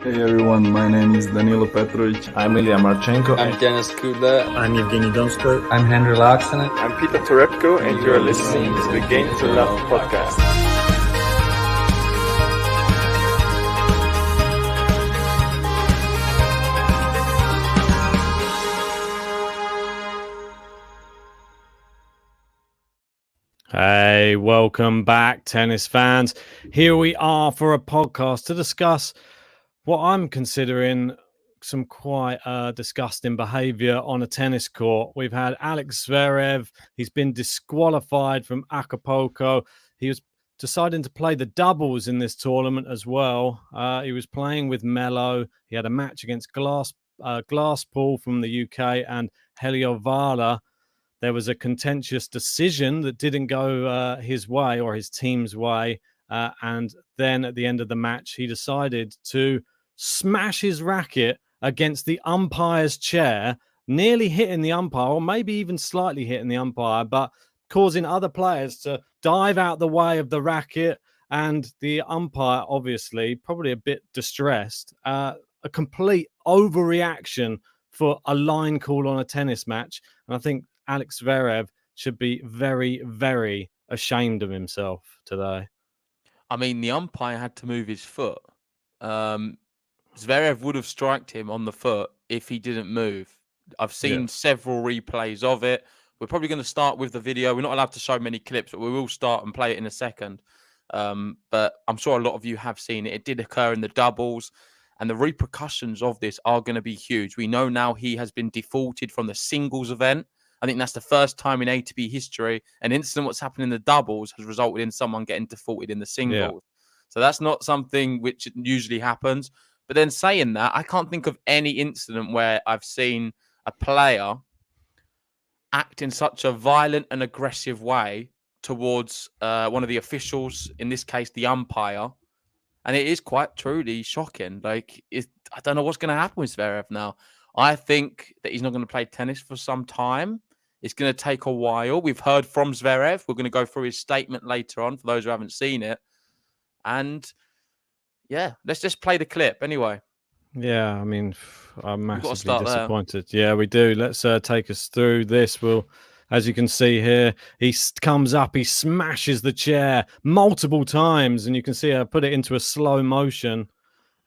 Hey everyone, my name is Danilo Petrovic. I'm Ilya Marchenko. I'm Denis Kudla. I'm Evgeny Donskoy. I'm Henry Laaksonen. I'm Peter Torebko, and you're listening to the Game to Love podcast. Hey, welcome back, tennis fans. Here we are for a podcast to discuss what I'm considering some quite disgusting behavior on a tennis court. We've had Alex Zverev. He's been disqualified from Acapulco. He was deciding to play the doubles in this tournament as well. He was playing with Melo. He had a match against Glasspool from the UK and Helio Vala. There was a contentious decision that didn't go his way or his team's way. And then at the end of the match, he decided to smash his racket against the umpire's chair, nearly hitting the umpire, or maybe even slightly hitting the umpire, but causing other players to dive out the way of the racket. And the umpire, obviously, probably a bit distressed. A complete overreaction for a line call on a tennis match. And I think Alex Zverev should be very, very ashamed of himself today. I mean, the umpire had to move his foot. Zverev would have striked him on the foot if he didn't move. I've seen several replays of it. We're probably going to start with the video. We're not allowed to show many clips, but we will start and play it in a second. But I'm sure a lot of you have seen it. It did occur in the doubles, and the repercussions of this are going to be huge. We know now he has been defaulted from the singles event. I think that's the first time in ATP history an incident what's happened in the doubles has resulted in someone getting defaulted in the singles. Yeah. So that's not something which usually happens. But then saying that, I can't think of any incident where I've seen a player act in such a violent and aggressive way towards one of the officials, in this case, the umpire. And it is quite truly shocking. I don't know what's going to happen with Zverev now. I think that he's not going to play tennis for some time. It's going to take a while. We've heard from Zverev. We're going to go through his statement later on for those who haven't seen it. And yeah, let's just play the clip anyway. Yeah, I mean, I'm massively disappointed. There. Yeah, we do. Let's take us through this. As you can see here, he comes up, he smashes the chair multiple times, and you can see I put it into a slow motion.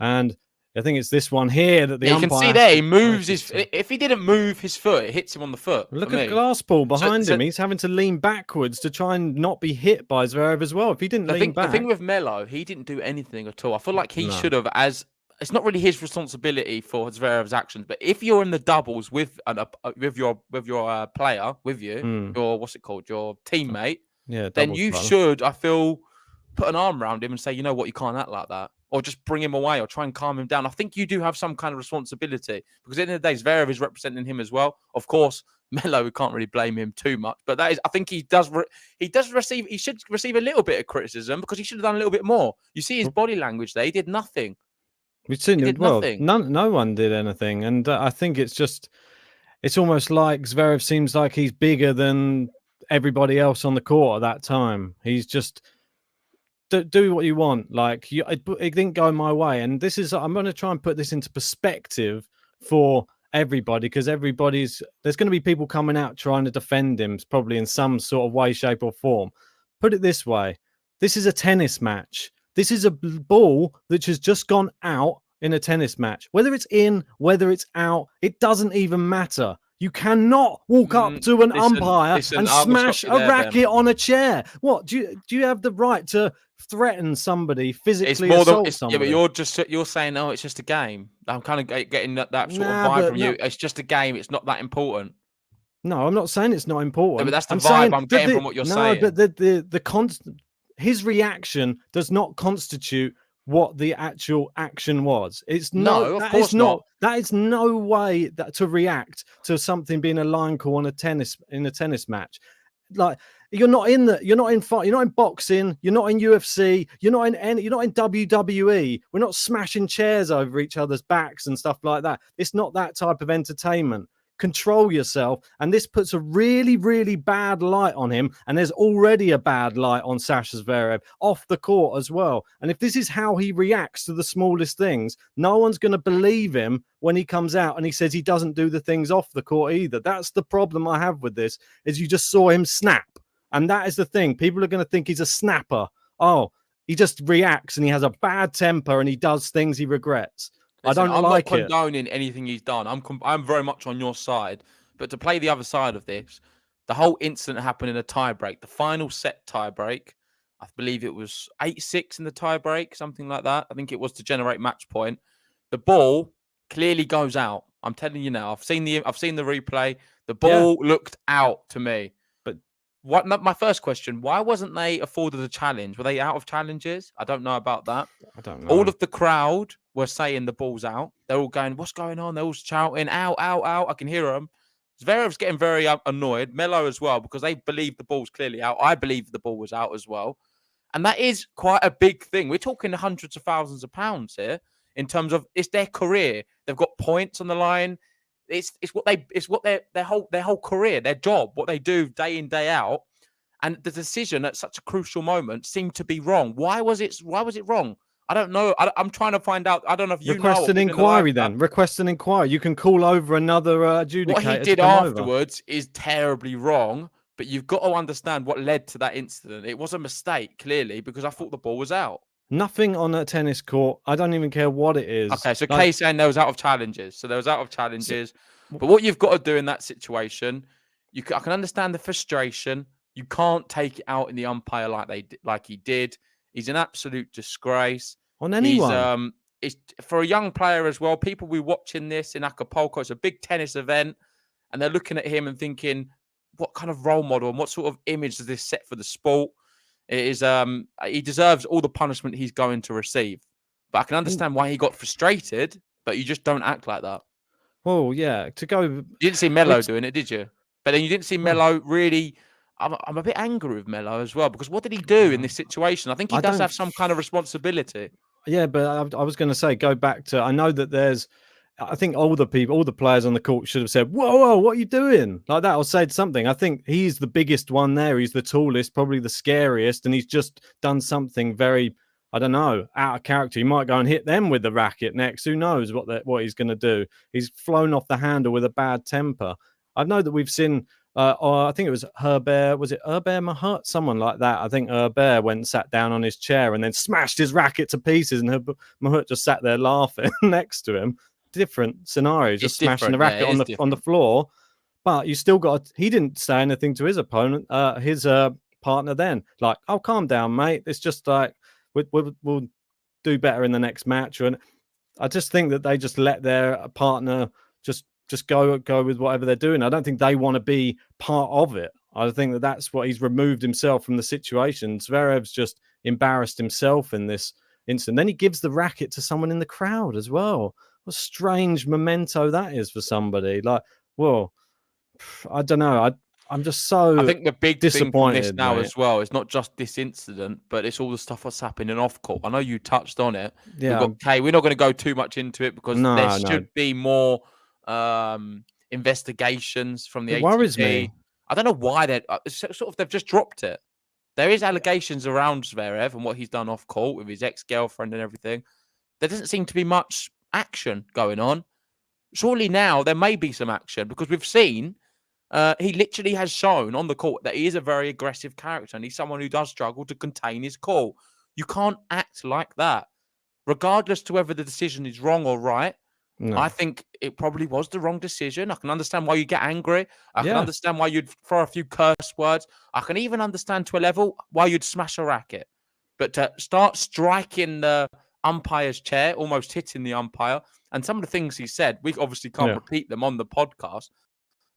And I think it's this one here that the umpire... You can see there, he moves his... If he didn't move his foot, it hits him on the foot. Look at Glasspool behind him. He's having to lean backwards to try and not be hit by Zverev as well. If he didn't lean back... The thing with Melo, he didn't do anything at all. I feel like he should have, it's not really his responsibility for Zverev's actions, but if you're in the doubles with your player, with you, your, what's it called, your teammate, then you should, I feel, put an arm around him and say, you know what, you can't act like that. Or just bring him away or try and calm him down. I think you do have some kind of responsibility because at the end of the day, Zverev is representing him as well. Of course, Melo, we can't really blame him too much, but that is, I think he should receive a little bit of criticism because he should have done a little bit more. You see his body language there. He did nothing. We've seen it. Well, no one did anything. And I think it's almost like Zverev seems like he's bigger than everybody else on the court at that time. He's just... Do what you want. Like it didn't go my way, and I'm going to try and put this into perspective for everybody because there's going to be people coming out trying to defend him, probably in some sort of way, shape, or form. Put it this way: this is a tennis match. This is a ball that has just gone out in a tennis match. Whether it's in, whether it's out, it doesn't even matter. You cannot walk up to an umpire and smash a racket on a chair. What do you have the right to threaten somebody, physically assault somebody? Yeah, but you're saying, oh, it's just a game. I'm kind of getting that sort of vibe from you. It's just a game. It's not that important. No, I'm not saying it's not important. No, but that's the vibe I'm getting from what you're saying. No, but his reaction does not constitute what the actual action was. It's no, of course not. That is no way to react to something being a line call in a tennis match. Like you're not in boxing, you're not in UFC, you're not in WWE. We're not smashing chairs over each other's backs and stuff like that. It's not that type of entertainment. control yourself. And this puts a really, really bad light on him. And there's already a bad light on Sasha Zverev off the court as well. And if this is how he reacts to the smallest things, no one's going to believe him when he comes out and he says he doesn't do the things off the court either. That's the problem I have with this, is you just saw him snap. And that is the thing. People are going to think he's a snapper. Oh, he just reacts and he has a bad temper and he does things he regrets. Listen, I'm not it. condoning anything he's done. I'm very much on your side. But to play the other side of this, the whole incident happened in a tiebreak. The final set tiebreak, I believe it was 8-6 in the tiebreak, something like that. I think it was to generate match point. The ball clearly goes out. I'm telling you now. I've seen the replay. The ball looked out to me. But my first question, why wasn't they afforded a challenge? Were they out of challenges? I don't know about that. I don't know. All of the crowd were saying the ball's out. They're all going, what's going on? They're all shouting, out, out, out. I can hear them. Zverev's getting very annoyed. Melo as well, because they believe the ball's clearly out. I believe the ball was out as well. And that is quite a big thing. We're talking hundreds of thousands of pounds here in terms of it's their career. They've got points on the line. It's their whole career, their job, what they do day in, day out. And the decision at such a crucial moment seemed to be wrong. Why was it wrong? I don't know. I'm trying to find out. I don't know if you request an inquiry then. Request an inquiry. You can call over another adjudicator. What he did afterwards is terribly wrong, but you've got to understand what led to that incident. It was a mistake, clearly, because I thought the ball was out. Nothing on a tennis court. I don't even care what it is. Okay, so Kay's saying there was out of challenges. So there was out of challenges. But what you've got to do in that situation, I can understand the frustration. You can't take it out in the umpire like he did. He's an absolute disgrace. On anyone. It's for a young player as well. People will be watching this in Acapulco. It's a big tennis event. And they're looking at him and thinking, what kind of role model and what sort of image does this set for the sport? It is he deserves all the punishment he's going to receive. But I can understand why he got frustrated, but you just don't act like that. Well, yeah. You didn't see Melo doing it, did you? But then you didn't see Melo really. I'm a bit angry with Melo as well, because what did he do in this situation? I think he does have some kind of responsibility. Yeah, but I was going to say, go back to, I know that I think all the players on the court should have said, whoa, what are you doing? Like that, or said something. I think he's the biggest one there. He's the tallest, probably the scariest. And he's just done something very, I don't know, out of character. He might go and hit them with the racket next. Who knows what he's going to do? He's flown off the handle with a bad temper. I know that we've seen, I think it was Herbert. Was it Herbert Mahut? Someone like that. I think Herbert went and sat down on his chair and then smashed his racket to pieces, and Mahut just sat there laughing next to him. Different scenarios, just smashing the racket on the floor. But you still got. He didn't say anything to his opponent, his partner. Then, like, oh, calm down, mate. It's just like we'll do better in the next match. And I just think that they just let their partner just go with whatever they're doing. I don't think they want to be part of it. I think that that's what he's removed himself from the situation. Zverev's just embarrassed himself in this incident. Then he gives the racket to someone in the crowd as well. What a strange memento that is for somebody. Like, well, I don't know. I'm just so I think the big thing from this now mate. as well, it's not just this incident, but it's all the stuff that's happening off court. I know you touched on it. Yeah. We're not going to go too much into it because there should be more investigations from the ATP. Worries me. I don't know why they've just dropped it. There is allegations around Zverev and what he's done off court with his ex-girlfriend and everything. There doesn't seem to be much action going on. Surely now there may be some action, because we've seen he literally has shown on the court that he is a very aggressive character and he's someone who does struggle to contain his cool. You can't act like that, regardless to whether the decision is wrong or right. No. I think it probably was the wrong decision. I can understand why you get angry. I can understand why you'd throw a few curse words. I can even understand to a level why you'd smash a racket. But to start striking the umpire's chair, almost hitting the umpire, and some of the things he said, we obviously can't repeat them on the podcast.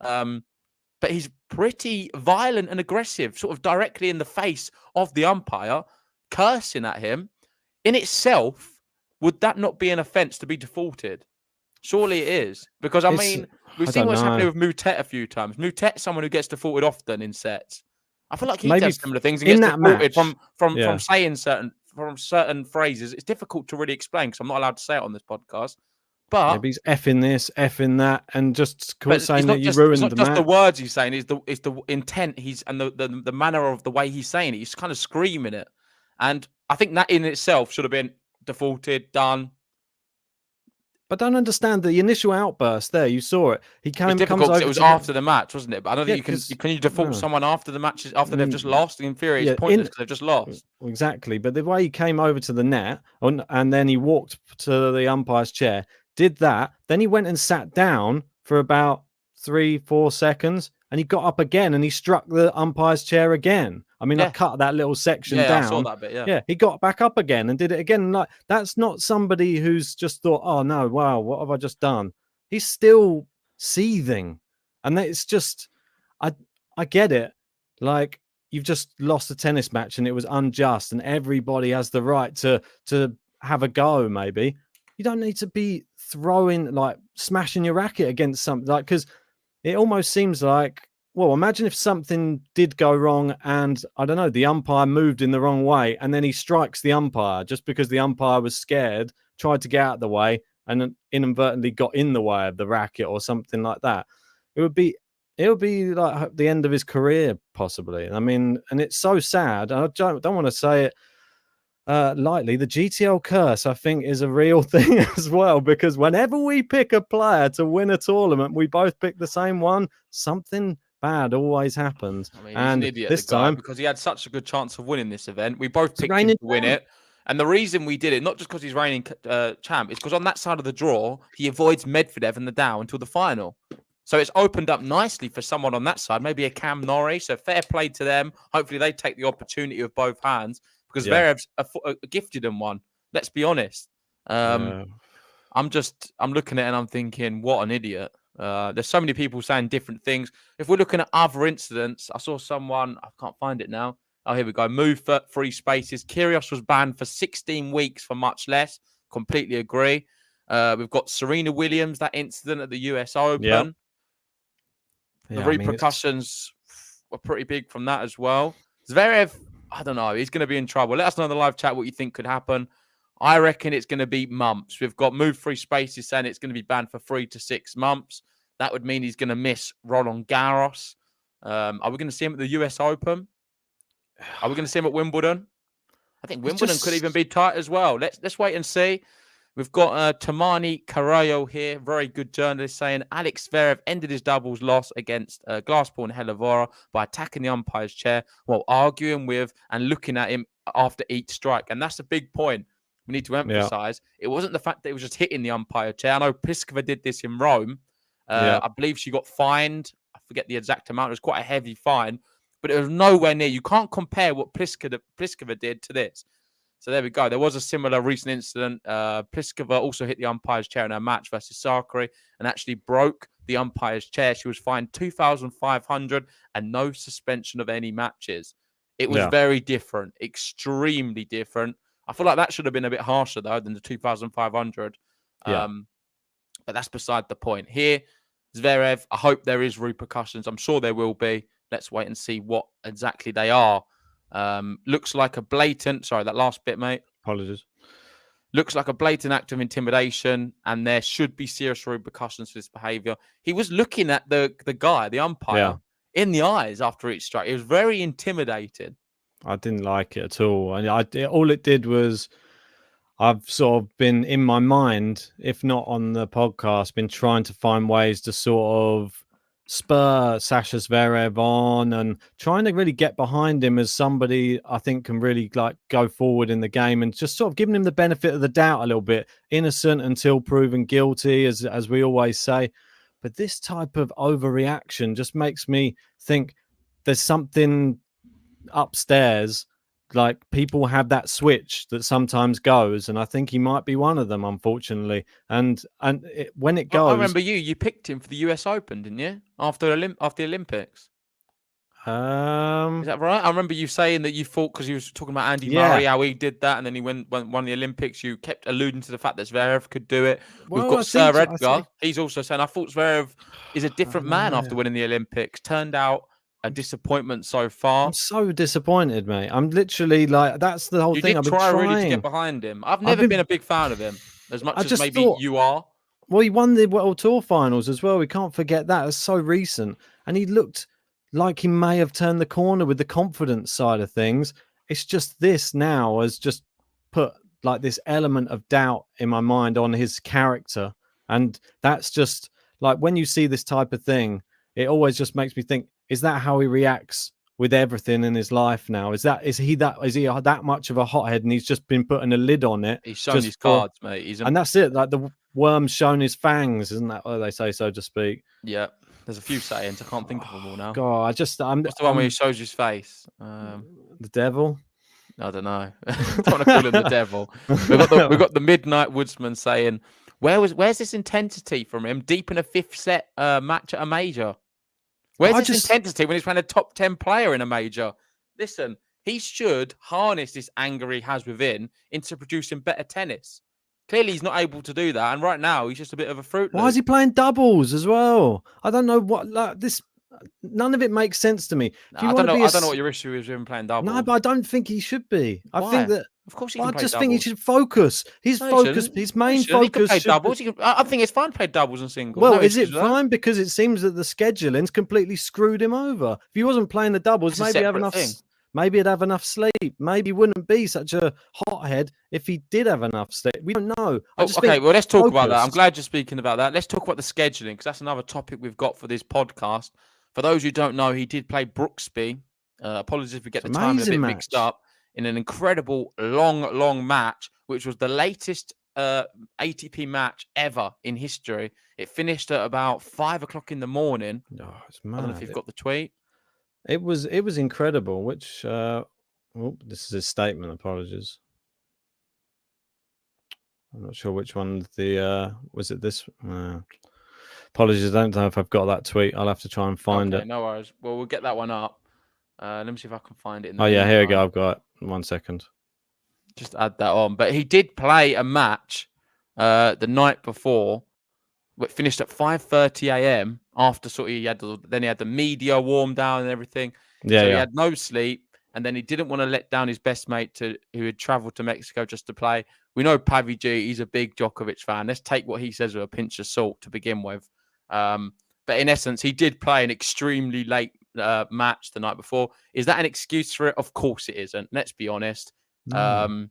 But he's pretty violent and aggressive, sort of directly in the face of the umpire, cursing at him. In itself, would that not be an offence to be defaulted? Surely it is. Because, I mean, we've seen what's happening with Moutet a few times. Moutet's someone who gets defaulted often in sets. I feel like he does similar things and gets defaulted from saying certain phrases. It's difficult to really explain because I'm not allowed to say it on this podcast. But maybe he's effing this, effing that, and just But saying that you ruined the just the match. words he's saying, is the intent and the manner of the way he's saying it. He's kind of screaming it. And I think that in itself should have been defaulted, done. I don't understand the initial outburst there. You saw it. He It's comes difficult because over it was to after the match, wasn't it? But I don't Yeah, think you 'cause- can you default no. someone after the matches after they've just lost. In theory, yeah, it's pointless because they've just lost. Exactly. But the way he came over to the net and then he walked to the umpire's chair, did that. Then he went and sat down for about 3-4 seconds and he got up again and he struck the umpire's chair again. I mean, I Yeah. cut that little section Yeah, down. I saw that bit. Yeah. Yeah, he got back up again and did it again. Like, that's not somebody who's just thought, oh no, wow, what have I just done? He's still seething. And it's just, I get it. Like, you've just lost a tennis match and it was unjust and everybody has the right to have a go, maybe. You don't need to be smashing your racket against something, like, because it almost seems like, well, imagine if something did go wrong and, I don't know, the umpire moved in the wrong way and then he strikes the umpire just because the umpire was scared, tried to get out of the way and inadvertently got in the way of the racket or something like that. It would be like the end of his career, possibly. I mean, and it's so sad. I don't want to say it lightly. The GTL curse, I think, is a real thing as well, because whenever we pick a player to win a tournament, we both pick the same one. Something bad always happens. I mean, and he's an idiot, this the guy, time, because he had such a good chance of winning this event. We both picked him to win it. And the reason we did it, not just because he's reigning champ, is because on that side of the draw, he avoids Medvedev in the Dow until the final. So it's opened up nicely for someone on that side, maybe a Cam Norrie. So fair play to them. Hopefully they take the opportunity of both hands, because Zverev's gifted him one. Let's be honest. I'm looking at it and I'm thinking, what an idiot. There's so many people saying different things. If we're looking at other incidents, I saw someone, I can't find it now. Oh, here we go. Move for free spaces. Kyrgios was banned for 16 weeks for much less. Completely agree. We've got Serena Williams, that incident at the US Open. Yep. The repercussions were pretty big from that as well. Zverev, I don't know. He's going to be in trouble. Let us know in the live chat what you think could happen. I reckon it's going to be months. We've got Move Free Spaces saying it's going to be banned for 3 to 6 months. That would mean he's going to miss Roland Garros. Are we going to see him at the US Open? Are we going to see him at Wimbledon? I think Wimbledon could even be tight as well. Let's wait and see. We've got Tamani Carrillo here, very good journalist, saying Alex Zverev ended his doubles loss against Glasspool and Helevora by attacking the umpire's chair while arguing with and looking at him after each strike. And that's a big point we need to emphasize. It wasn't the fact that it was just hitting the umpire chair. I know Pliskova did this in Rome. I believe she got fined. I forget the exact amount. It was quite a heavy fine, but it was nowhere near. You can't compare what Pliskova did to this. So there we go. There was a similar recent incident. Pliskova also hit the umpire's chair in her match versus Sakari and actually broke the umpire's chair. She was fined $2,500 and no suspension of any matches. It was very different, extremely different. I feel like that should have been a bit harsher, though, than the $2,500. But that's beside the point. Here, Zverev, I hope there is repercussions. I'm sure there will be. Let's wait and see what exactly they are. Looks like a blatant... Sorry, that last bit, mate. Apologies. Looks like a blatant act of intimidation, and there should be serious repercussions for this behaviour. He was looking at the guy, the umpire, in the eyes after each strike. It was very intimidating. I didn't like it at all. And all it did was... I've sort of been in my mind, if not on the podcast, been trying to find ways to sort of spur Sasha Zverev on and trying to really get behind him as somebody I think can really like go forward in the game, and just sort of giving him the benefit of the doubt a little bit. Innocent until proven guilty, as we always say. But this type of overreaction just makes me think there's something upstairs. Like, people have that switch that sometimes goes, and I think he might be one of them, unfortunately. And when it goes, I remember you picked him for the US Open, didn't you? After the Olympics. Is that right? I remember you saying that you thought, because you was talking about Andy Murray, how he did that, and then he won the Olympics. You kept alluding to the fact that Zverev could do it. We've got Sir Edgar. He's also saying, I thought Zverev is a different man after winning the Olympics. Turned out a disappointment so far. I'm so disappointed, mate. I'm literally like, that's the whole thing. You did try really to get behind him. I've never been a big fan of him, as much as maybe you are. Well, he won the World Tour finals as well. We can't forget that. It's so recent. And he looked like he may have turned the corner with the confidence side of things. It's just this now has just put like this element of doubt in my mind on his character. And that's just like when you see this type of thing, it always just makes me think, is that how he reacts with everything in his life now? Is he that much of a hothead and he's just been putting a lid on it? He's shown his cards, mate. And that's it. Like the worm's shown his fangs, isn't that what they say, so to speak? Yeah. There's a few sayings. I can't think of them all now. God, What's the one where he shows his face? The devil? I don't know. I don't want to call him the devil. We've got the Midnight Woodsman saying, "Where's this intensity from him deep in a fifth set match at a major? Where's this intensity when he's playing a top 10 player in a major? Listen, he should harness this anger he has within into producing better tennis. Clearly, he's not able to do that, and right now he's just a bit of a fruit loop. Why is he playing doubles as well? I don't know what this. None of it makes sense to me. I don't know what your issue is with him playing doubles. No, but I don't think he should be. Why? I think that. Of course, he can play just doubles. think he should focus. His main focus. He can play doubles. I think it's fine to play doubles and singles. Well, is it fine? Because it seems that the scheduling's completely screwed him over. If he wasn't playing the doubles, maybe he'd have enough. Maybe he'd have enough sleep. Maybe he wouldn't be such a hothead if he did have enough sleep. We don't know. Okay, well, let's talk about that. I'm glad you're speaking about that. Let's talk about the scheduling because that's another topic we've got for this podcast. For those who don't know, he did play Brooksby. Apologies if we get the time a bit mixed up. In an incredible long match, which was the latest ATP match ever in history. It finished at about 5 o'clock in the morning. Oh, it's mad. I don't know if you've got the tweet. It was incredible. Which this is a statement. Apologies. I'm not sure which one. Was it this? Apologies. I don't know if I've got that tweet. I'll have to try and find it. No worries. Well, we'll get that one up. Let me see if I can find it. Here we go. I've got it. 1 second. Just add that on. But he did play a match the night before. It finished at 5:30 a.m. After he had the media warm down and everything. He had no sleep, and then he didn't want to let down his best mate who had travelled to Mexico just to play. We know Pavi G. He's a big Djokovic fan. Let's take what he says with a pinch of salt to begin with. But in essence, he did play an extremely late match the night before. Is that an excuse for it? Of course it isn't. Let's be honest. No.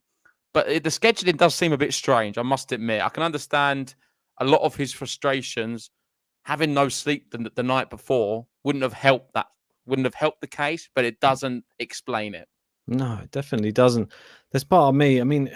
But the scheduling does seem a bit strange, I must admit. I can understand a lot of his frustrations. Having no sleep the night before wouldn't have helped the case, but it doesn't explain it. No, it definitely doesn't. There's part of me. I mean,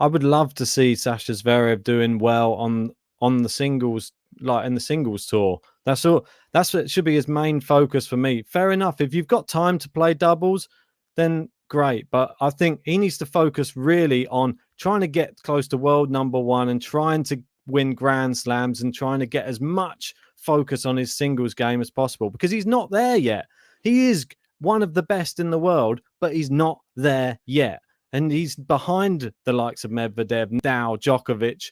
I would love to see Sasha Zverev doing well on the singles, like in the singles tour. That's what should be his main focus for me. Fair enough. If you've got time to play doubles, then great. But I think he needs to focus really on trying to get close to world number one and trying to win Grand Slams and trying to get as much focus on his singles game as possible because he's not there yet. He is one of the best in the world, but he's not there yet. And he's behind the likes of Medvedev, Nadal, Djokovic,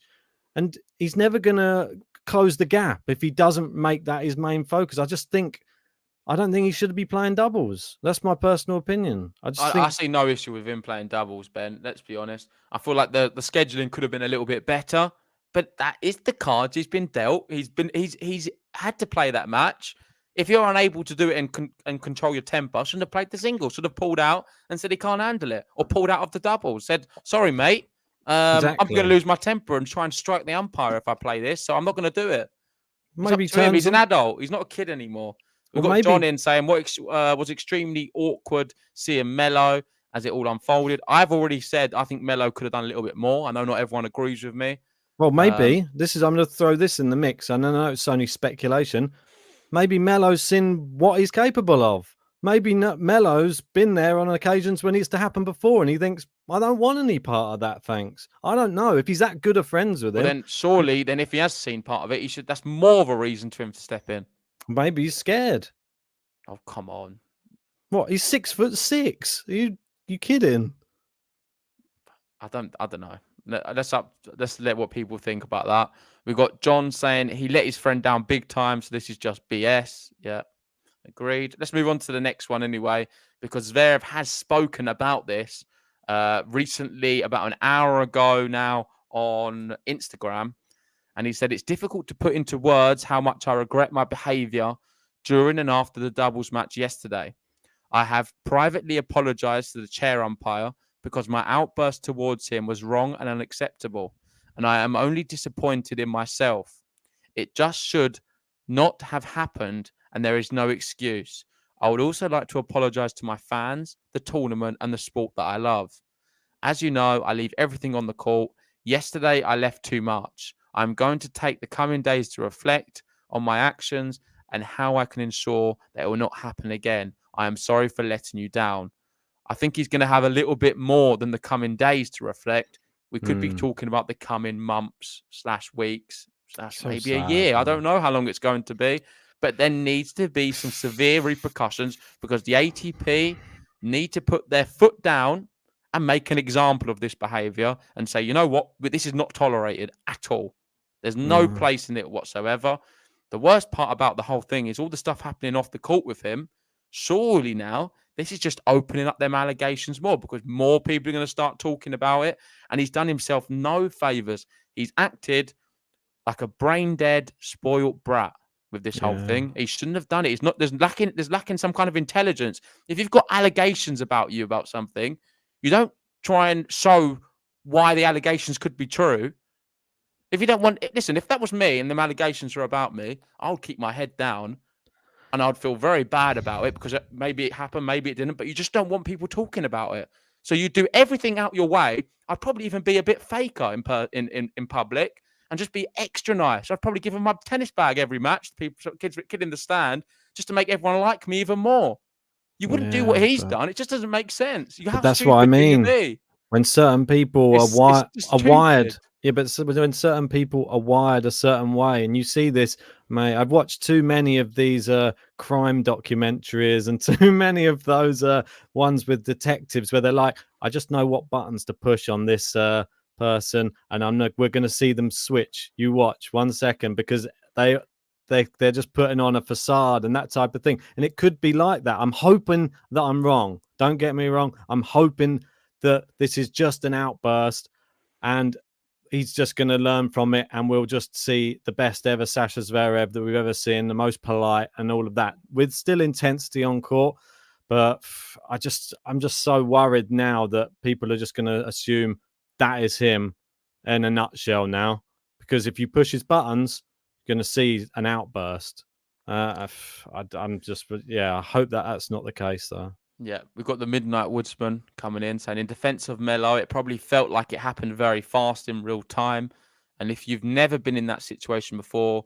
and he's never going to close the gap if he doesn't make that his main focus. I don't think he should be playing doubles. That's my personal opinion. I see no issue with him playing doubles, Ben. Let's be honest. I feel like the scheduling could have been a little bit better, but that is the cards he's been dealt. He's had to play that match. If you're unable to do it and control your temper, shouldn't have played the singles. Should have pulled out and said he can't handle it, or pulled out of the doubles. Said, "Sorry, mate. I'm going to lose my temper and try and strike the umpire if I play this, so I'm not going to do it." Maybe he's an adult. He's not a kid anymore. We've got John in saying what was extremely awkward seeing Melo as it all unfolded. I've already said I think Melo could have done a little bit more. I know not everyone agrees with me. Well, maybe I'm going to throw this in the mix. I know it's only speculation. Maybe Melo's seen what he's capable of. Maybe Melo's been there on occasions when it's to happen before, and he thinks, I don't want any part of that, thanks. I don't know. If he's that good of friends with him. Then surely, if he has seen part of it, that's more of a reason to him to step in. Maybe he's scared. Oh, come on. What? He's 6'6". You kidding? I don't know. Let's let what people think about that. We've got John saying he let his friend down big time, so this is just BS. Yeah, agreed. Let's move on to the next one anyway, because Zverev has spoken about this recently, about an hour ago now on Instagram. And he said, it's difficult to put into words how much I regret my behaviour during and after the doubles match yesterday. I have privately apologised to the chair umpire because my outburst towards him was wrong and unacceptable, and I am only disappointed in myself. It just should not have happened, and there is no excuse. I would also like to apologise to my fans, the tournament, and the sport that I love. As you know, I leave everything on the court. Yesterday, I left too much. I'm going to take the coming days to reflect on my actions and how I can ensure that it will not happen again. I am sorry for letting you down. I think he's going to have a little bit more than the coming days to reflect. We could be talking about the coming months / weeks / maybe a year. I don't know how long it's going to be, but there needs to be some severe repercussions because the ATP need to put their foot down and make an example of this behaviour and say, you know what, this is not tolerated at all. There's no place in it whatsoever. The worst part about the whole thing is all the stuff happening off the court with him. Surely now, this is just opening up them allegations more because more people are going to start talking about it. And he's done himself no favours. He's acted like a brain-dead, spoilt brat with this whole thing. He shouldn't have done it. There's lacking some kind of intelligence. If you've got allegations about you about something, you don't try and show why the allegations could be true. If you don't want, listen, if that was me and the allegations were about me, I would keep my head down and I'd feel very bad about it because maybe it happened, maybe it didn't, but you just don't want people talking about it. So you do everything out your way. I'd probably even be a bit faker in public and just be extra nice. I'd probably give them my tennis bag every match, kid in the stand, just to make everyone like me even more. You wouldn't do what he's done. It just doesn't make sense. That's what I mean. When certain people are wired, but when certain people are wired a certain way, and you see this, mate. I've watched too many of these crime documentaries and too many of those ones with detectives where they're like, I just know what buttons to push on this person, and we're going to see them switch. You watch 1 second because they're just putting on a facade and that type of thing. And it could be like that. I'm hoping that I'm wrong. Don't get me wrong. I'm hoping that this is just an outburst and he's just going to learn from it and we'll just see the best ever Sasha Zverev that we've ever seen, the most polite and all of that, with still intensity on court. But I'm just so worried now that people are just going to assume that is him in a nutshell now. Because if you push his buttons, going to see an outburst. I hope that's not the case though. Yeah, we've got the Midnight Woodsman coming in saying, in defense of Melo, it probably felt like it happened very fast in real time, and if you've never been in that situation before,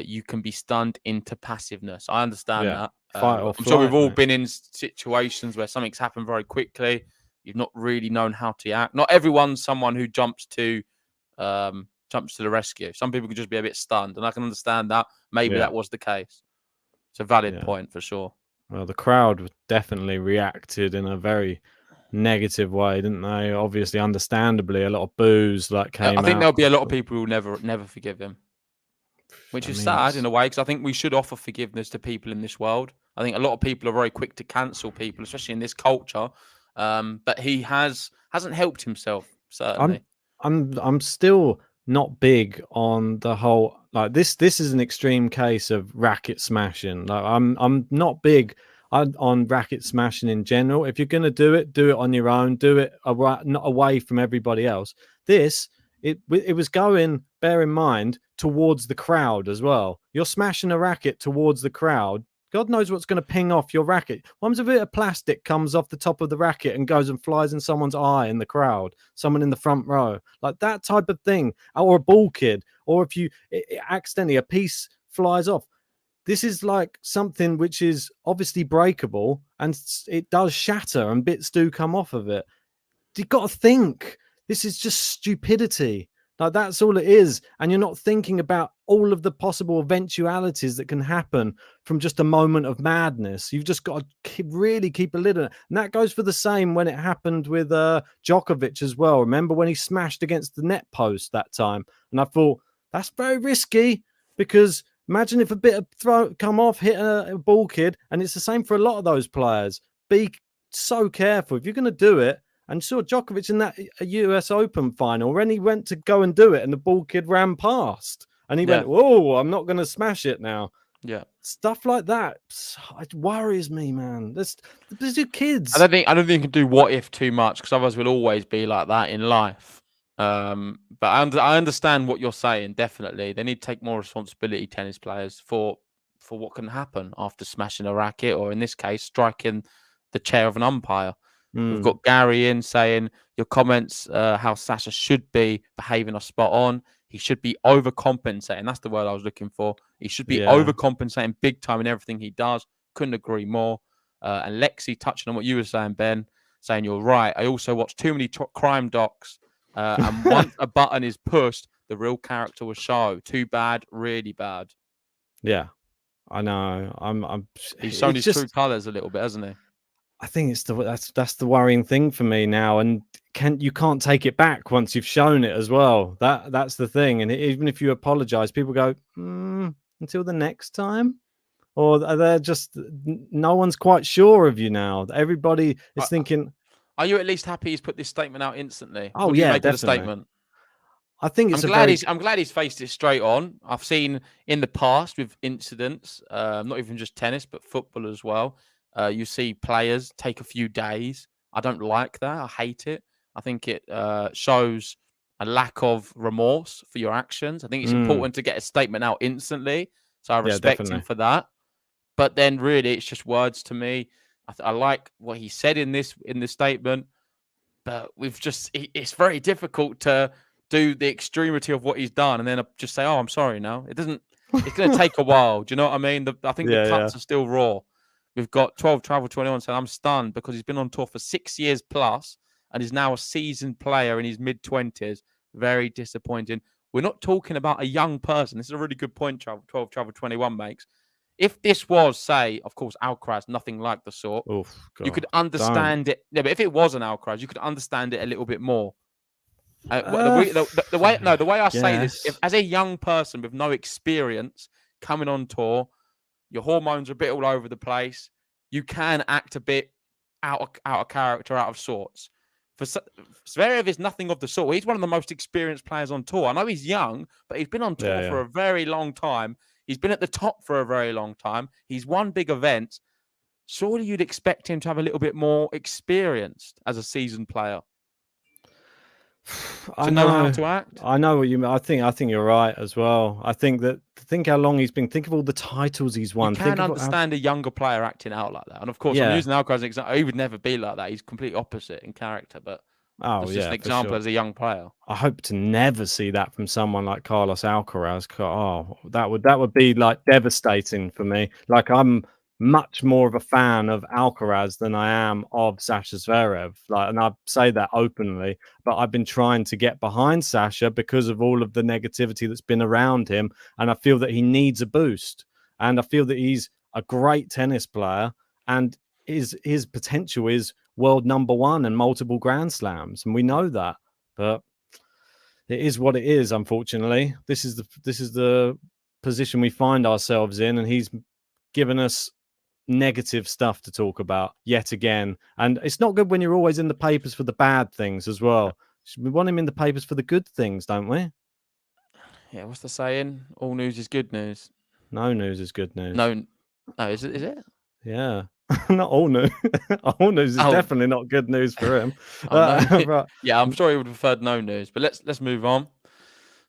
you can be stunned into passiveness. I understand that. I'm sure we've all been in situations where something's happened very quickly. You've not really known how to act. Not everyone's someone who jumps to the rescue. Some people could just be a bit stunned, and I can understand that. Maybe that was the case. It's a valid point for sure. Well, the crowd definitely reacted in a very negative way, didn't they? Obviously, understandably, a lot of boos came out. I think there'll be a lot of people who never forgive him, which is sad in a way, because I think we should offer forgiveness to people in this world. I think a lot of people are very quick to cancel people, especially in this culture. But he hasn't helped himself, certainly. I'm still not big on the whole this is an extreme case of racket smashing. I'm not big on racket smashing in general. If you're going to do it on your own, do it not away from everybody else. It was going, bear in mind, towards the crowd as well. You're smashing a racket towards the crowd. God knows what's going to ping off your racket. Once a bit of plastic comes off the top of the racket and goes and flies in someone's eye in the crowd, someone in the front row, like that type of thing, or a ball kid, or if you accidentally a piece flies off. This is like something which is obviously breakable and it does shatter and bits do come off of it. You've got to think. This is just stupidity. That's all it is. And you're not thinking about all of the possible eventualities that can happen from just a moment of madness. You've just got to really keep a lid on it. And that goes for the same when it happened with Djokovic as well. Remember when he smashed against the net post that time? And I thought, that's very risky, because imagine if a bit of throw come off, hit a ball kid. And it's the same for a lot of those players. Be so careful. If you're going to do it, And saw Djokovic in that US Open final when he went to go and do it and the ball kid ran past and he went, whoa, I'm not going to smash it now. Yeah. Stuff like that, it worries me, man. There's kids. I don't think you can do what if too much because otherwise we'll always be like that in life. But I understand what you're saying. Definitely, they need to take more responsibility, tennis players, for what can happen after smashing a racket, or in this case, striking the chair of an umpire. We've got Gary in saying your comments, how Sasha should be behaving are spot on. He should be overcompensating. That's the word I was looking for. He should be overcompensating big time in everything he does. Couldn't agree more. And Lexi touching on what you were saying, Ben, saying you're right. I also watch too many crime docs. And once a button is pushed, the real character will show. Too bad, really bad. Yeah, I know. He's shown his true colours a little bit, hasn't he? I think that's the worrying thing for me now, and you can't take it back once you've shown it as well. That's the thing, and even if you apologize, people go until the next time, or they're just no one's quite sure of you now. Everybody is thinking. Are you at least happy he's put this statement out instantly? Oh, what do you make definitely. of the statement? I think I'm glad he's faced it straight on. I've seen in the past with incidents, not even just tennis, but football as well. You see players take a few days. I don't like that. I hate it. I think it shows a lack of remorse for your actions. I think it's important to get a statement out instantly. So I respect him for that. But then really it's just words to me. I like what he said in this statement, but it's very difficult to do the extremity of what he's done and then just say, oh, I'm sorry now. It's going to take a while. Do you know what I mean? I think the cuts are still raw. We've got 12 Travel 21 saying, I'm stunned because he's been on tour for 6 years plus and is now a seasoned player in his mid-20s. Very disappointing. We're not talking about a young person. This is a really good point 12 Travel 21 makes. If this was, say, of course, Alcaraz, nothing like the sort, you could understand it. Yeah, but if it was an Alcaraz, you could understand it a little bit more. The way I say this, if as a young person with no experience coming on tour, your hormones are a bit all over the place. You can act a bit out of character, out of sorts. For Zverev is nothing of the sort. He's one of the most experienced players on tour. I know he's young, but he's been on tour for a very long time. He's been at the top for a very long time. He's won big events. Surely you'd expect him to have a little bit more experience as a seasoned player. To know how to act. I know what you mean. I think you're right as well. I think how long he's been. Think of all the titles he's won. You can understand a younger player acting out like that. And of course, I'm using Alcaraz as an example. He would never be like that. He's complete opposite in character. But it's just an example as a young player. I hope to never see that from someone like Carlos Alcaraz. Oh, that would be like devastating for me. Like I'm much more of a fan of Alcaraz than I am of Sasha Zverev. And I say that openly, but I've been trying to get behind Sasha because of all of the negativity that's been around him. And I feel that he needs a boost. And I feel that he's a great tennis player and his potential is world number one and multiple Grand Slams. And we know that, but it is what it is. Unfortunately, this is the position we find ourselves in. And he's given us negative stuff to talk about yet again, and it's not good when you're always in the papers for the bad things as well. We want him in the papers for the good things, don't we? Yeah, what's the saying? All news is good news. No news is good news. No, is it? Yeah. Not all news. All news is definitely not good news for him. Right. Yeah, I'm sure he would have preferred no news, but let's move on.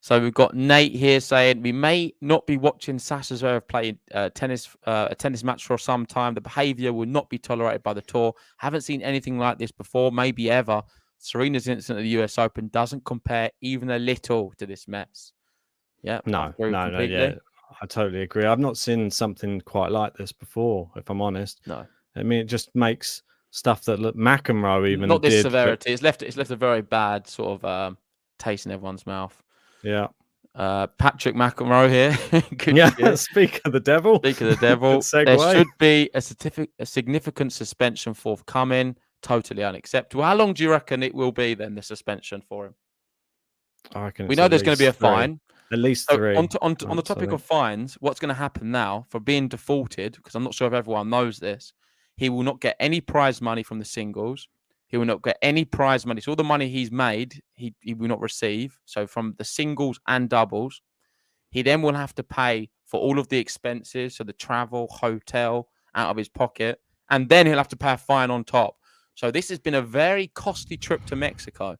So we've got Nate here saying we may not be watching Sasha Zverev play a tennis match for some time. The behaviour will not be tolerated by the tour. Haven't seen anything like this before, maybe ever. Serena's incident at the US Open doesn't compare even a little to this mess. Yeah, no, yeah, I totally agree. I've not seen something quite like this before, if I'm honest. No, I mean it just makes stuff that McEnroe even not this did, severity. It's left a very bad sort of taste in everyone's mouth. Yeah. Patrick McEnroe here. Speak of the devil. There should be a significant suspension forthcoming. Totally unacceptable. How long do you reckon it will be then, the suspension for him? I reckon we know there's going to be a fine. At least 3. On the topic of fines, what's going to happen now for being defaulted, because I'm not sure if everyone knows this, he will not get any prize money from the singles. He will not get any prize money. So all the money he's made, he will not receive. So from the singles and doubles, he then will have to pay for all of the expenses, so the travel, hotel, out of his pocket, and then he'll have to pay a fine on top. So this has been a very costly trip to Mexico.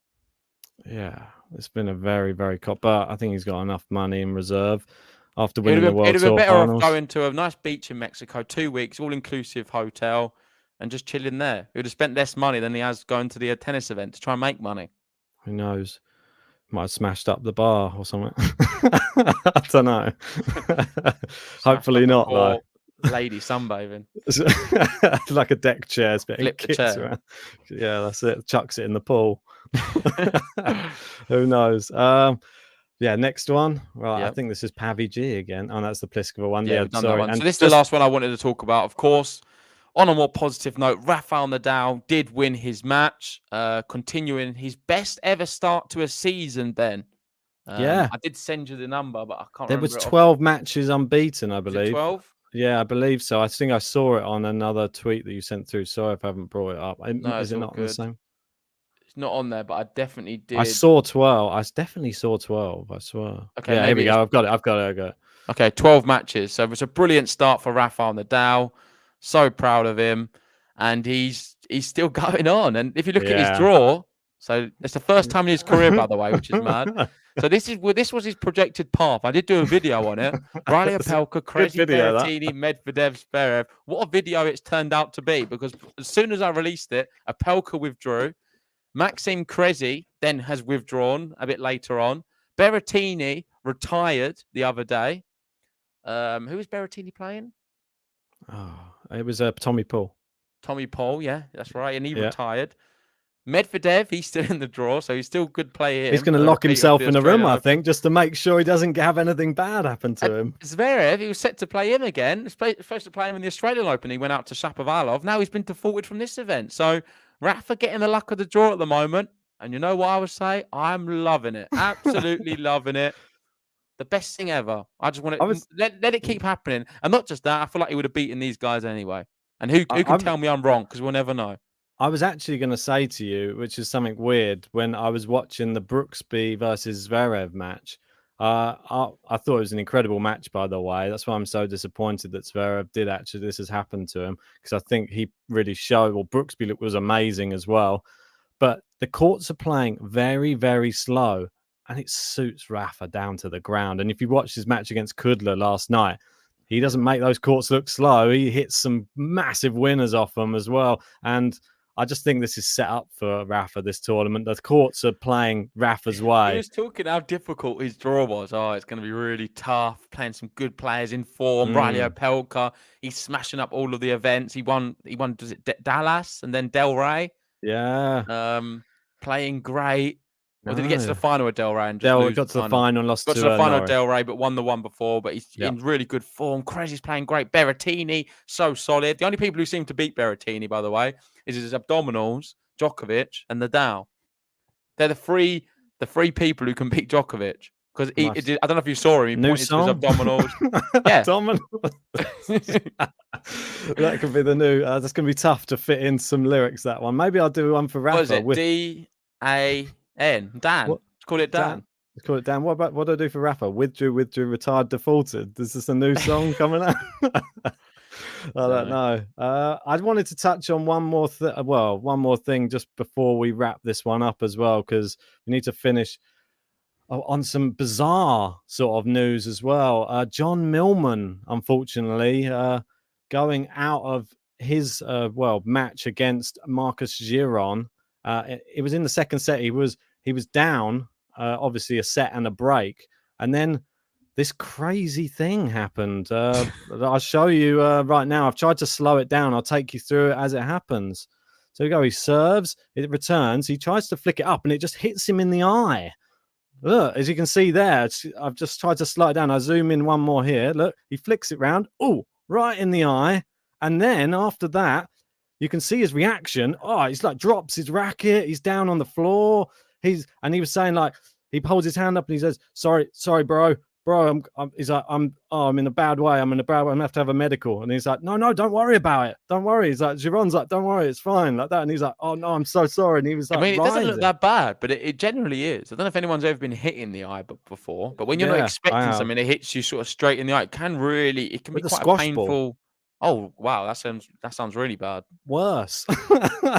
Yeah, it's been a very, very but I think he's got enough money in reserve after winning the World Tour It'd have been better off finals. going to a nice beach in Mexico, 2 weeks, all-inclusive hotel, and just chilling there. He would have spent less money than he has going to the tennis event to try and make money. Who knows? Might have smashed up the bar or something. I don't know. Hopefully not, though. Lady sunbathing. Like a deck chair. Flip the chair. Around. Yeah, that's it. Chucks it in the pool. Who knows? Yeah, next one. Right, yep. I think this is Pavi G again. Oh, that's the Pliskova one. Yeah, sorry. One. So this is the last one I wanted to talk about. Of course, on a more positive note, Rafael Nadal did win his match, continuing his best ever start to a season, Ben. Yeah. I did send you the number, but I can't remember. There was 12 matches unbeaten, I believe. 12? Yeah, I believe so. I think I saw it on another tweet that you sent through. Sorry if I haven't brought it up. No, is it not on the same? It's not on there, but I definitely did. I saw 12. I definitely saw 12. I swear. Okay, yeah, here we go. I've got it. Okay, 12 matches. So it was a brilliant start for Rafael Nadal. So proud of him, and he's still going on. And if you look at his draw, so it's the first time in his career, by the way, which is mad. So this was his projected path. I did do a video on it. Riley Opelka, Krejci, Berrettini, Medvedev, Zverev. What a video it's turned out to be, because as soon as I released it, Opelka withdrew. Maxime Krejci then has withdrawn a bit later on. Berrettini retired the other day. Who was Berrettini playing? Oh, it was Tommy Paul. Tommy Paul, yeah, that's right. And he retired. Medvedev, he's still in the draw, so he's still good play here. He's going to lock himself in a room, I think, just to make sure he doesn't have anything bad happen to him. Zverev, he was set to play him again. He was supposed to play him in the Australian Open. He went out to Shapovalov. Now he's been defaulted from this event. So Rafa getting the luck of the draw at the moment. And you know what I would say? I'm loving it. Absolutely loving it. The best thing ever. I just want to let it keep happening. And not just that, I feel like he would have beaten these guys anyway. And who can tell me I'm wrong? Because we'll never know. I was actually going to say to you, which is something weird, when I was watching the Brooksby versus Zverev match. I thought it was an incredible match, by the way. That's why I'm so disappointed that Zverev this has happened to him, because I think he really showed. Well, Brooksby was amazing as well, but the courts are playing very, very slow, and it suits Rafa down to the ground. And if you watch his match against Kudla last night, he doesn't make those courts look slow. He hits some massive winners off them as well, and I just think this is set up for Rafa, this tournament. The courts are playing Rafa's way. He was talking how difficult his draw was. Oh, it's going to be really tough, playing some good players in form. Riley Opelka, he's smashing up all of the events. He won, does it Dallas and then Del Rey? Yeah. Playing great. Or did he get to the final with Del Rey? And got to the final and lost to the final Norrie. with Del Rey, but won the one before. But he's in really good form. Krejci's playing great. Berrettini, so solid. The only people who seem to beat Berrettini, by the way, is his abdominals, Djokovic, and Nadal. They're the three people who can beat Djokovic. Because I don't know if you saw him. He pointed to his abdominals. Yeah. Abdominals. That could be the new. That's going to be tough to fit in some lyrics, that one. Maybe I'll do one for Rafa. What is it? D-A-N. Dan. Let's call it Dan. Let's call it Dan. What do I do for Rafa? Withdrew, retired, defaulted. Is this a new song coming out? I don't know. I wanted to touch on one more thing just before we wrap this one up as well, because we need to finish on some bizarre sort of news as well. John Millman, unfortunately, going out of his match against Marcus Giron. It was in the second set. He was down, obviously a set and a break, and then this crazy thing happened. I'll show you right now. I've tried to slow it down. I'll take you through it as it happens. So we go. He serves. It returns. He tries to flick it up, and it just hits him in the eye. Look, as you can see there, I've just tried to slow it down. I zoom in one more here. Look, he flicks it round. Oh, right in the eye. And then after that, you can see his reaction. Oh, he's like drops his racket. He's down on the floor. He was saying, like, he holds his hand up and he says, sorry, bro. bro, he's like, I'm in a bad way. I'm in a bad way. I'm gonna have to have a medical. And he's like, no, don't worry about it. Don't worry. He's like, Giron's like, don't worry, it's fine, like that. And he's like, oh no, I'm so sorry. And he was like, I mean, it doesn't look writhing. that bad, but it generally is. I don't know if anyone's ever been hit in the eye before, but when you're not Yeah, I expecting have. something, it hits you sort of straight in the eye. It can With be the quite a squash ball. painful. Oh wow, that sounds really bad. Worse.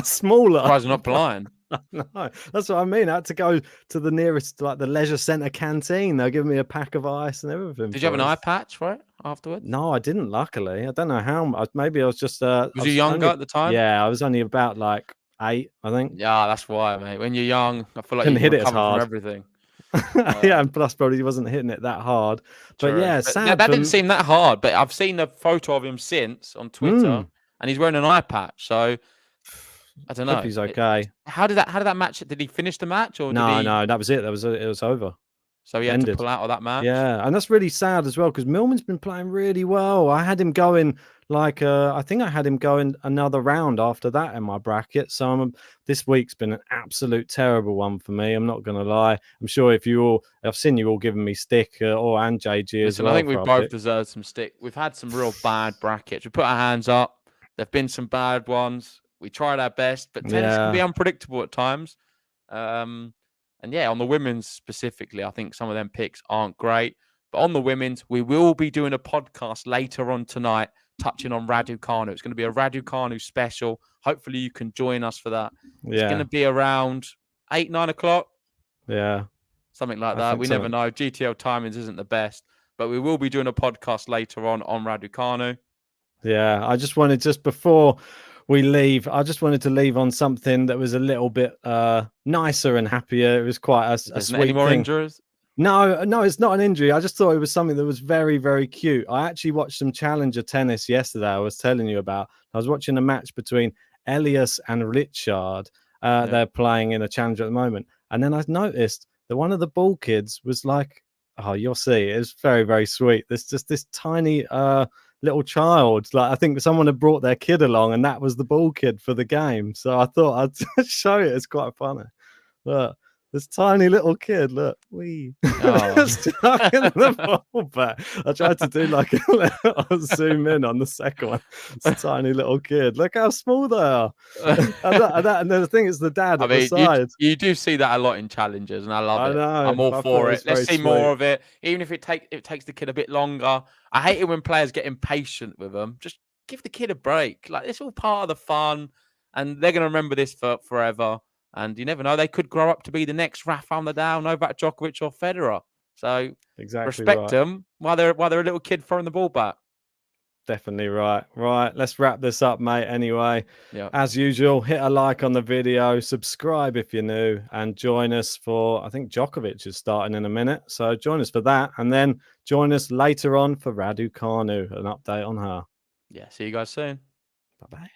Smaller. Surprised I'm not blind. No, that's what I mean. I had to go to the nearest, like the leisure centre canteen. They'll give me a pack of ice and everything. Did you have an for eye it. patch for it afterwards? No, I didn't. Luckily, I don't know how. Maybe I was just. Was you younger at the time? Yeah, I was only about like 8, I think. Yeah, that's why, mate. When you're young, I feel like Couldn't you hit it as recover from hard. everything. Yeah, and plus probably wasn't hitting it that hard. But True. yeah, But sad. that didn't seem that hard. But I've seen a photo of him since on Twitter, and he's wearing an eye patch. So I don't know. Hope he's okay. How did that match? Did he finish the match or No, did he? no, that was it. It was over. So he had to pull out of that match. Yeah, and that's really sad as well because Millman's been playing really well. I had him going I think I had him going another round after that in my bracket. So this week's been an absolute terrible one for me. I'm not going to lie. I'm sure I've seen you all giving me stick and JG as well. I think we both deserved some stick. We've had some real bad brackets. We put our hands up. There've been some bad ones. We tried our best, but tennis can be unpredictable at times. And yeah, on the women's specifically, I think some of them picks aren't great. But on the women's, we will be doing a podcast later on tonight touching on Raducanu. It's going to be a Raducanu special. Hopefully you can join us for that. It's going to be around 8, 9 o'clock. Yeah. Something like that. We never know. GTL timings isn't the best. But we will be doing a podcast later on Raducanu. Yeah, I just wanted, just before we leave, I just wanted to leave on something that was a little bit nicer and happier. It was quite a sweet any more thing. Injuries? No, it's not an injury. I just thought it was something that was very, very cute. I actually watched some challenger tennis yesterday. I was telling you about. I was watching a match between Elias and Richard. They're playing in a challenger at the moment. And then I noticed that one of the ball kids was like, oh, you'll see. It's very, very sweet. There's just this tiny little child. Like, I think someone had brought their kid along and that was the ball kid for the game. So I thought I'd show it. It's quite funny. Look. This tiny little kid, look, stuck in the ball bat. I tried to do like a little zoom in on the second one. It's a tiny little kid. Look how small they are. And then the thing is, the dad at the side. You do see that a lot in challenges, and I love it. Know, I'm all for it. Let's see more of it, even if it takes the kid a bit longer. I hate it when players get impatient with them. Just give the kid a break. Like, it's all part of the fun, and they're going to remember this for forever. And you never know, they could grow up to be the next Rafael Nadal, Novak Djokovic, or Federer. So respect them while they're a little kid throwing the ball back. Definitely right. Right, let's wrap this up, mate. Anyway, as usual, hit a like on the video, subscribe if you're new, and join us for, I think Djokovic is starting in a minute. So join us for that, and then join us later on for Raducanu, an update on her. Yeah, see you guys soon. Bye-bye.